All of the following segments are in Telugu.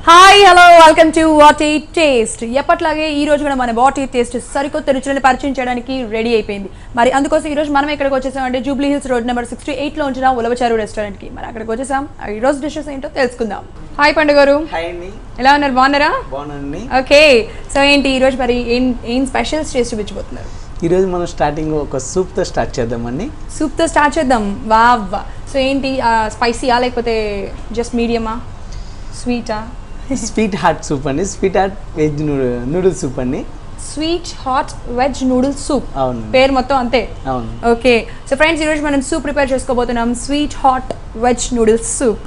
Hi hello welcome to what ఈ టేస్ట్. ఎప్పట్లాగే ఈ రోజు కూడా మన వాట్ ఈ టేస్ట్ సరికొత్త రుచులను పరిచయం చేయడానికి రెడీ అయిపోయింది. మరి అందుకోసం ఈ రోజు మనం ఎక్కడికి వచ్చేసామంటే జూబ్లీ హిల్స్ రోడ్ నెంబర్ 68 లో ఉంచిన ఉలవచారు రెస్టారెంట్ కి. మరి అక్కడికి వచ్చేసాం. ఈ రోజు డిషెస్ ఏంటో తెలుసుకుందాం. హాయ్ పండు గారు. హాయ్ అండి. ఎలా ఉన్నారు? బాగున్నారా? బాగున్నానండి. ఓకే, సో ఏంటి ఈ రోజు మరి ఏం స్పెషల్స్ చేసి చూపించబోతున్నారు? ఈరోజు మనం స్టార్టింగ్ ఒక సూప్తో స్టార్ట్ చేద్దామండి. సూప్తో స్టార్ట్ చేద్దాం. వా వా. సో ఏంటి స్పైసీయా లేకపోతే జస్ట్ మీడియమా, స్వీటా? స్వీట్ హార్ట్ సూప్ అండి. Sweet hot veg noodle soup అండి. Sweet hot veg noodles soup. అవును, పేరు మొత్తం అంతే. అవును. ఓకే, సో ఫ్రెండ్స్ ఈరోజు మనం సూప్ ప్రిపేర్ చేసుకోబోతున్నాం. Sweet hot veg noodles soup.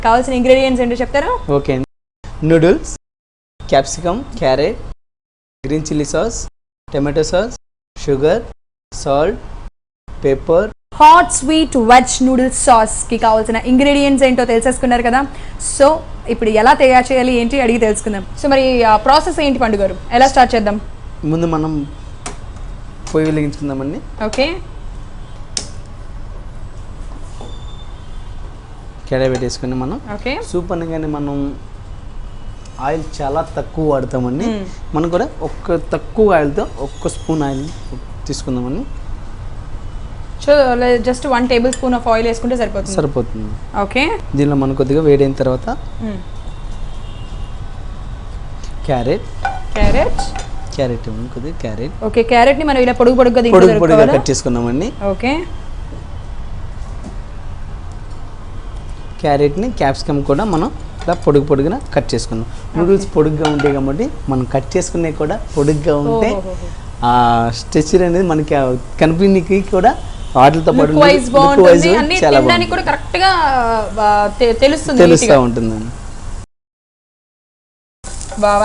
కావాల్సిన ఇంగ్రీడియంట్స్ ఏంటో చెప్తారా? ఓకే అండి. Noodles, capsicum, carrot, green chilli sauce, tomato sauce, sugar, salt, pepper. Hot sweet veg noodles సాస్కి కావాల్సిన ఇంగ్రీడియంట్స్ ఏంటో తెలిసేసుకున్నారు కదా. సో ఇప్పుడు ఎలా తయారు చేయాలి ఏంటి అడిగి తెలుసుకుందాం. సో మరి ప్రాసెస్ ఏంటి పండు గారు, ఎలా స్టార్ట్ చేద్దాం? ముందు మనం పొయ్యి వెలిగించుకుందామండి. ఓకే, కడాయి పెట్టేసుకుని మనం ఓకే. సూప్ అనగానే మనం ఆయిల్ చాలా తక్కువ వాడతామండి. మనం కూడా తక్కువ ఆయిల్తో ఒక్క స్పూన్ ఆయిల్ తీసుకుందామండి. So just 1 tablespoon of oil వేసుకుంటే సరిపోతుంది. ఓకే, దీనిలో మనం కొద్దిగా వేడైన తర్వాత క్యారెట్ కొద్దిగా క్యారెట్. ఓకే, క్యారెట్ ని మనం ఇలా పొడుగుగా కట్ చేసుకున్నామండి. ఓకే, క్యారెట్ని క్యాప్సికమ్ కూడా మనం ఇలా పొడుగుగా కట్ చేసుకున్నాం. నూడిల్స్ పొడుగ్గా ఉంటాయి కాబట్టి మనం కట్ చేసుకునే కూడా పొడుగ్గా ఉంటే ఆ స్ట్రెచర్ అనేది మనకి కనిపించడానికి కూడా వాటితో పాటు చాలా తెలుస్తూ ఉంటుంది.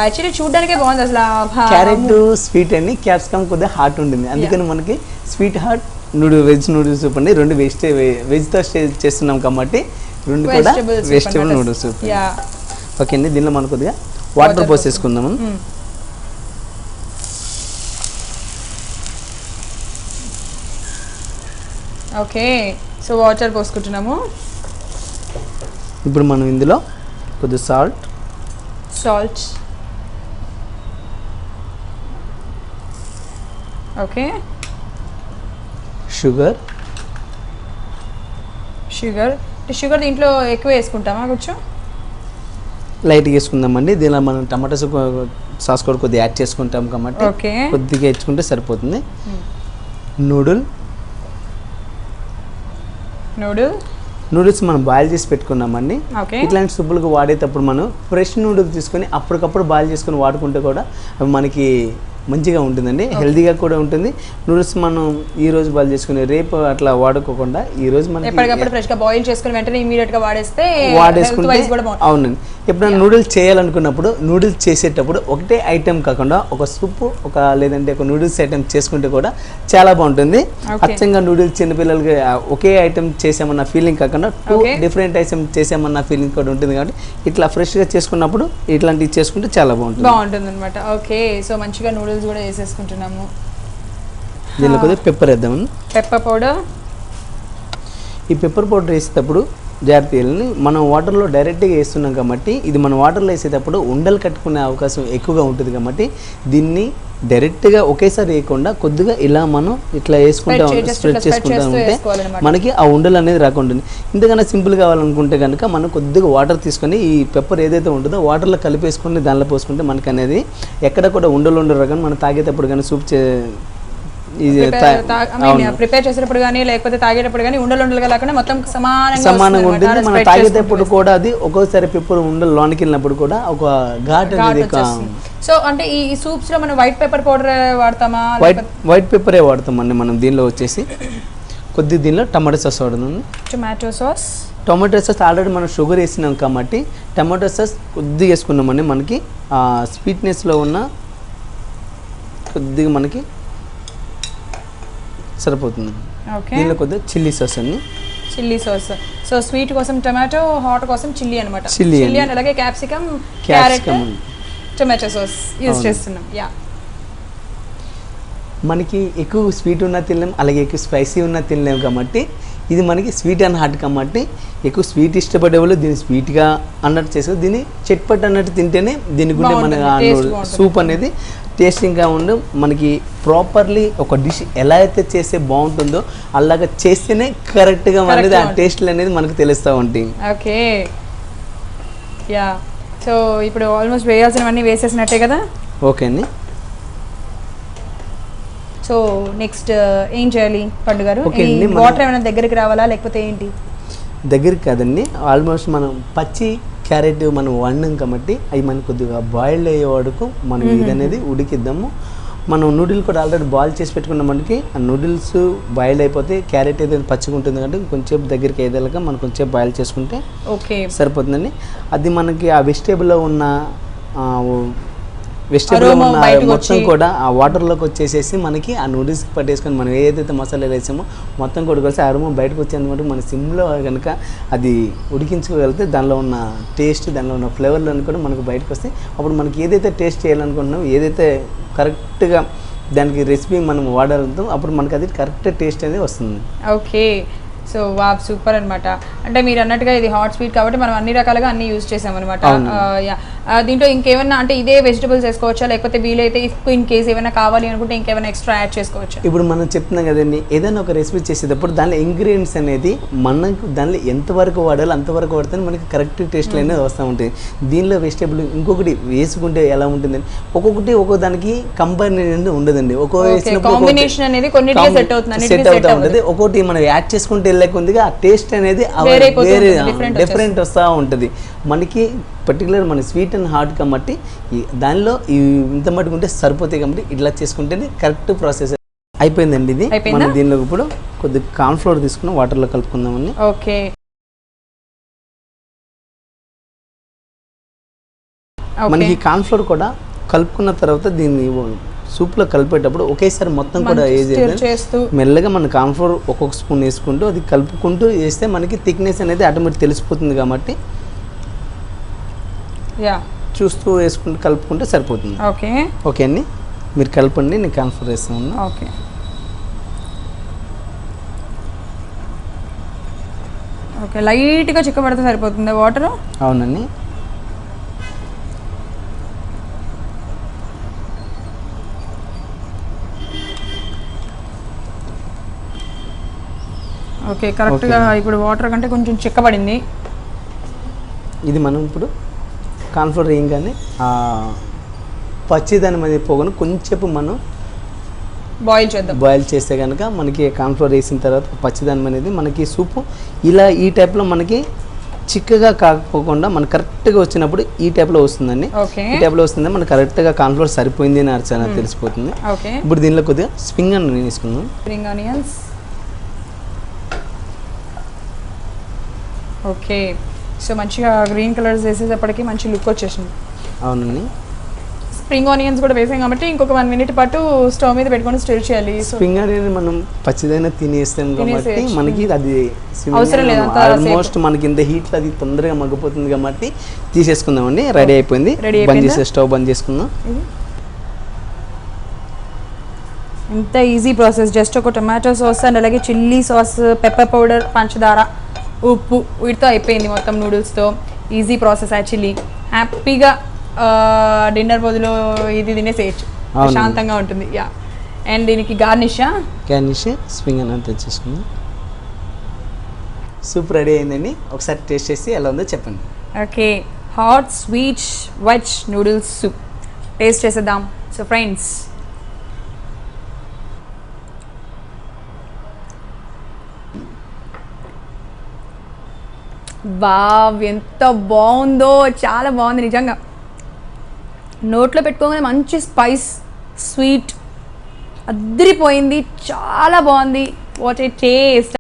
యాక్చువల్లీ చూడడానికే బాగుంది అసలు. క్యారెట్ స్వీట్ అండి, క్యాప్సికమ్ కొద్దిగా హాట్ ఉంటుంది. అందుకని మనకి sweet hot veg noodles soup అండి. రెండు వెజ్తో చేస్తున్నాం కాబట్టి రెండు కూడా వెజిటేబుల్ నూడిల్స్ సూప్. ఓకే అండి, దీనిలో మనం కొద్దిగా వాటర్ పోసేసుకుందాము. ఓకే, సో వాటర్ పోసుకుంటున్నాము. ఇప్పుడు మనం ఇందులో కొద్దిగా సాల్ట్, ఓకే, షుగర్ దీంట్లో ఎక్కువ వేసుకుంటామా? కొంచెం లైట్గా వేసుకుందామండి. దీనిలో మనం టమాటో సాస్ కూడా కొద్దిగా యాడ్ చేసుకుంటాం కాబట్టి కొద్దిగా వేసుకుంటే సరిపోతుంది. నూడిల్స్ మనం బాయిల్ చేసి పెట్టుకున్నామండి. ఇట్లాంటి సూపులకు వాడేటప్పుడు మనం ఫ్రెష్ నూడిల్స్ తీసుకొని అప్పటికప్పుడు బాయిల్ చేసుకొని వాడుకుంటే కూడా మనకి మంచిగా ఉంటుందండి, హెల్తీగా కూడా ఉంటుంది. నూడిల్స్ మనం ఈ రోజు బాయిల్ చేసుకుని రేపు అట్లా వాడుకోకుండా ఈ రోజు మనం ఎప్పటికప్పుడు ఫ్రెష్ గా బాయిల్ చేసుకుని వెంటనే ఇమిడియట్ గా వాడేసుకుంటే అవునండి. ఎప్పుడైనా నూడిల్స్ చేయాలనుకున్నప్పుడు నూడిల్స్ చేసేటప్పుడు ఒకటే ఐటెం కాకుండా ఒక సూప్ లేదంటే ఒక నూడిల్స్ ఐటెం చేసుకుంటే కూడా చాలా బాగుంటుంది. అచ్చంగా నూడిల్స్ చిన్నపిల్లలకి ఒకే ఐటెం చేసామన్న ఫీలింగ్ కాకుండా 2 డిఫరెంట్ ఐటెం చేసామన్న ఫీలింగ్ కూడా ఉంటుంది. కాబట్టి ఇట్లా ఫ్రెష్ గా చేసుకున్నప్పుడు ఇట్లాంటివి చేసుకుంటే చాలా బాగుంటుంది అనమాట. ఓకే, సో మంచిగా నూడిల్స్ కూడా వేసేసుకుంటున్నాము. దీనిలో కొద్దిగా పెప్పర్ వేద్దాము. Pepper powder. ఈ పెప్పర్ పౌడర్ వేసేటప్పుడు జాగ్రత్తగా మనం వాటర్లో డైరెక్ట్గా వేస్తున్నాం కాబట్టి ఇది మనం వాటర్లో వేసేటప్పుడు ఉండలు కట్టుకునే అవకాశం ఎక్కువగా ఉంటుంది. కాబట్టి దీన్ని డైరెక్ట్గా ఒకేసారి వేయకుండా కొద్దిగా ఇలా మనం ఇట్లా స్ప్రెడ్ చేసుకుంటా ఉంటే మనకి ఆ ఉండలు అనేది రాకుండా. ఇంతకన్నా సింపుల్ కావాలనుకుంటే కనుక మనం కొద్దిగా వాటర్ తీసుకొని ఈ పెప్పర్ ఏదైతే ఉంటుందో వాటర్లో కలిపేసుకొని దానిలో పోసుకుంటే మనకి అనేది ఎక్కడ కూడా ఉండలు ఉండరు. కానీ మనం తాగేటప్పుడు కానీ సూప్ ప్రిపేర్ చేసేటప్పుడు కానీ లేకపోతే తాగేటప్పుడు కానీ ఉండలుగా లేకుండా మొత్తం సమానంగా ఉంటుంది. మనం తాగేటప్పుడు కూడా అది ఒక్కోసారి పెప్పర్ ఉండలు లోనికి వెళ్ళినప్పుడు కూడా ఒక ఘాట్ అనేది. సో అంటే ఈ సూప్స్ లో మనం వైట్ పెప్పర్ పౌడర్ వాడతామా? వైట్ పెప్పరే వాడతామండి మనం. దీనిలో వచ్చేసి కొద్దిగా దీనిలో టమాటో సాస్ వాడుతుంది. టమాటో సాస్ ఆల్రెడీ మనం షుగర్ వేసినాం కాబట్టి టమాటో సాస్ కొద్దిగా వేసుకున్నామండి. మనకి స్వీట్నెస్లో ఉన్న కొద్దిగా మనకి సరిపోతుంది. దీనిలో కొద్దిగా చిల్లీ సాస్ అండి. సో స్వీట్ కోసం టమాటో, హాట్ కోసం చిల్లీ అనమాట. చిల్లీ అండ్ అలాగే capsicum, carrot, tomato sauce use చేస్తున్నాం. మనకి ఎక్కువ స్వీట్ ఉన్న తినలేం, అలాగే ఎక్కువ స్పైసీ ఉన్న తినలేము కాబట్టి ఇది మనకి స్వీట్ అండ్ హాట్ కాబట్టి ఎక్కువ స్వీట్ ఇష్టపడే వాళ్ళు దీన్ని స్వీట్గా అన్నట్టు చేస్తారు, దీన్ని చట్పట్ అన్నట్టు తింటేనే దీనికి ఉండే మన సూప్ అనేది టేస్టింగ్గా ఉండి మనకి ప్రాపర్లీ ఒక డిష్ ఎలా అయితే చేస్తే బాగుంటుందో అలాగా చేస్తేనే కరెక్ట్గా అనేది ఆ టేస్ట్లు అనేది మనకు తెలుస్తూ ఉంటాయి. ఓకే యా, సో ఇప్పుడు ఆల్మోస్ట్ వేయాల్సినవన్నీ వేసేసినట్టే కదా. ఓకే అండి. సో నెక్స్ట్ ఏం చేయాలి పండు గారు? ఓకే అండి, వాటర్ ఏమైనా దగ్గరికి రావాలా లేకపోతే ఏంటి? దగ్గరికి కాదండి, ఆల్మోస్ట్ మనం పచ్చి క్యారెట్ మనం వండాం కాబట్టి అవి మనకు కొద్దిగా బాయిల్డ్ అయ్యే వరకు మనం ఇది అనేది ఉడికిద్దాము. మనం నూడిల్ కూడా ఆల్రెడీ బాయిల్ చేసి పెట్టుకున్న మనకి ఆ నూడిల్స్ బాయిల్డ్ అయిపోతే క్యారెట్ ఏదైతే పచ్చిగా ఉంటుంది కాబట్టి కొంచెం దగ్గరికి అయ్యేదాకా మనం కొంచెం బాయిల్ చేసుకుంటే ఓకే సరిపోతుందండి. అది మనకి ఆ వెజిటేబుల్లో ఉన్న వెజిటేబుల్ మొత్తం కూడా ఆ వాటర్లోకి వచ్చేసేసి మనకి ఆ నూడిల్స్కి పట్టేసుకొని మనం ఏదైతే మసాలాలు వేసామో మొత్తం కూడా కలిసి అరోమా బయటకు వచ్చేందుకు మన సిమ్లో కనుక అది ఉడికించుకోగలిగితే దానిలో ఉన్న టేస్ట్, దానిలో ఉన్న ఫ్లేవర్లు కూడా మనకు బయటకు వస్తాయి. అప్పుడు మనకి ఏదైతే టేస్ట్ చేయాలనుకుంటున్నామో, ఏదైతే కరెక్ట్గా దానికి రెసిపీ మనం వాడాలంతో అప్పుడు మనకి అది కరెక్ట్ టేస్ట్ అనేది వస్తుంది. ఓకే, సో వా సూపర్ అనమాట. అంటే మీరు అన్నట్టుగా ఇది హాట్ స్వీట్ కాబట్టి మనం అన్ని రకాలుగా అన్ని యూజ్ చేసామన్నమాట. దీంట్లో ఇంకేమైనా అంటే ఇదే వెజిటబుల్స్ వేసుకోవచ్చా లేకపోతే వీలైతే ఇన్ కేస్ ఏమైనా కావాలి అనుకుంటే ఇంకేమైనా ఎక్స్ట్రా యాడ్ చేసుకోవచ్చా? ఇప్పుడు మనం చెప్తున్నాం కదండి, ఏదైనా ఒక రెసిపీ చేసేటప్పుడు దానిలో ఇంగ్రీడియంట్స్ అనేది మనకు దానిలో ఎంతవరకు వాడాలో అంతవరకు వాడితే మనకి కరెక్ట్ టేస్ట్ అనేది వస్తూ ఉంటుంది. దీనిలో వెజిటేబుల్ ఇంకొకటి వేసుకుంటే ఎలా ఉంటుందని ఒక్కొక్కటి ఒక్కో దానికి కంబైన్ అనేది ఉండదండి. ఒక్కో కాంబినేషన్ అనేది కొన్నిటికి సెట్ అవుతా ఉంటుంది, ఒక్కొక్కటి మనం యాడ్ చేసుకుంటే వెళ్ళకుందిగా ఆ టేస్ట్ అనేది వేరే డిఫరెంట్ వస్తూ ఉంటుంది. మనకి పర్టికులర్ మన స్వీట్ అండ్ హాట్ కాబట్టి దానిలో ఇంత మట్టుకుంటే సరిపోతాయి కాబట్టి ఇట్లా చేసుకుంటేనే కరెక్ట్ ప్రాసెస్ అయిపోయిందండి. ఇది మనం దీనిలో ఇప్పుడు కొద్దిగా కార్న్ ఫ్లోర్ తీసుకుని వాటర్లో కలుపుకుందామని. ఓకే, మనకి కార్న్ ఫ్లోర్ కూడా కలుపుకున్న తర్వాత దీన్ని సూప్లో కలిపేటప్పుడు ఒకేసారి మొత్తం కూడా వేసేది మెల్లగా మన కార్న్ ఫ్లోర్ ఒక్కొక్క స్పూన్ వేసుకుంటూ అది కలుపుకుంటూ వేస్తే మనకి థిక్నెస్ అనేది ఆటోమేటిక్ తెలిసిపోతుంది కాబట్టి చూస్తూ వేసుకుంటూ కలుపుకుంటే సరిపోతుంది. ఓకే ఓకే అండి, మీరు కలపండి, నేను కార్న్ ఫ్లోర్ వేస్తాను. ఓకే, ఓకే, లైట్గా చిక్కబడితే సరిపోతుంది వాటర్. అవునండి. ఓకే, కరెక్ట్గా ఇప్పుడు వాటర్ కంటే కొంచెం చిక్కబడింది. ఇది మనం ఇప్పుడు కార్న్ ఫ్లోర్ వేయగానే పచ్చిదనం అనేది పోగానే కొంచెంసేపు మనం బాయిల్ చేస్తే కనుక మనకి కార్న్ ఫ్లోర్ వేసిన తర్వాత పచ్చిదనం అనేది మనకి సూపు ఇలా ఈ టైప్లో మనకి చిక్కగా కాకపోకుండా మనకు కరెక్ట్గా వచ్చినప్పుడు ఈ టైప్లో వస్తుందండి. ఈ టైప్లో వస్తుంది మనకు కరెక్ట్గా కార్న్ ఫ్లోర్ సరిపోయింది అని అర్థం తెలిసిపోతుంది. ఇప్పుడు దీనిలో కొద్దిగా స్ప్రింగ్ ఆనియన్ వేసుకుందాం. Spring onions. ఓకే, సో మంచిగా గ్రీన్ కలర్స్ వేసేటప్పటికి మంచి లుక్ వచ్చేసింది. అవునండి. స్ప్రింగ్ ఆనియన్స్ కూడా వేసాం కాబట్టి ఇంకొక 1 minute పాటు స్టవ్ మీద పెట్టుకొని స్టిర్ చేయాలి. స్ప్రింగ్ ఆనియన్ మనం పచ్చిదైనా తినేస్తాం కాబట్టి మనకి అది అవసరం లేదు, ఆల్మోస్ట్ మనకి ఇంత హీట్లో అది తొందరగా మగ్గిపోతుంది కాబట్టి తీసేసుకుందామండి. రెడీ అయిపోయింది, బంద్ చేసే స్టవ్ బంద్ చేసుకుందాం. ఇంత ఈజీ ప్రాసెస్, జస్ట్ ఒక టొమాటో సాస్ అండ్ అలాగే చిల్లీ సాస్, పెప్పర్ పౌడర్, పంచదార, ఉప్పు, వీటితో అయిపోయింది మొత్తం నూడిల్స్తో. Easy process actually. హ్యాపీగా డిన్నర్ బదులు ఇది తినేసేయచ్చు, శాంతంగా ఉంటుంది. యా, అండ్ దీనికి గార్నిష్ స్ప్రింగ్ ఆనియన్ తెచ్చేసుకుందాం. సూప్ రెడీ అయిందండి, ఒకసారి టేస్ట్ చేసి ఎలా ఉందో చెప్పండి. Okay, hot sweet veg noodles soup taste చేసేద్దాం. సో ఫ్రెండ్స్, వావ్, ఎంత బాగుందో, చాలా బాగుంది నిజంగా. నోట్లో పెట్టుకోగానే మంచి స్పైస్, స్వీట్ అద్దరిపోయింది, చాలా బాగుంది. What a taste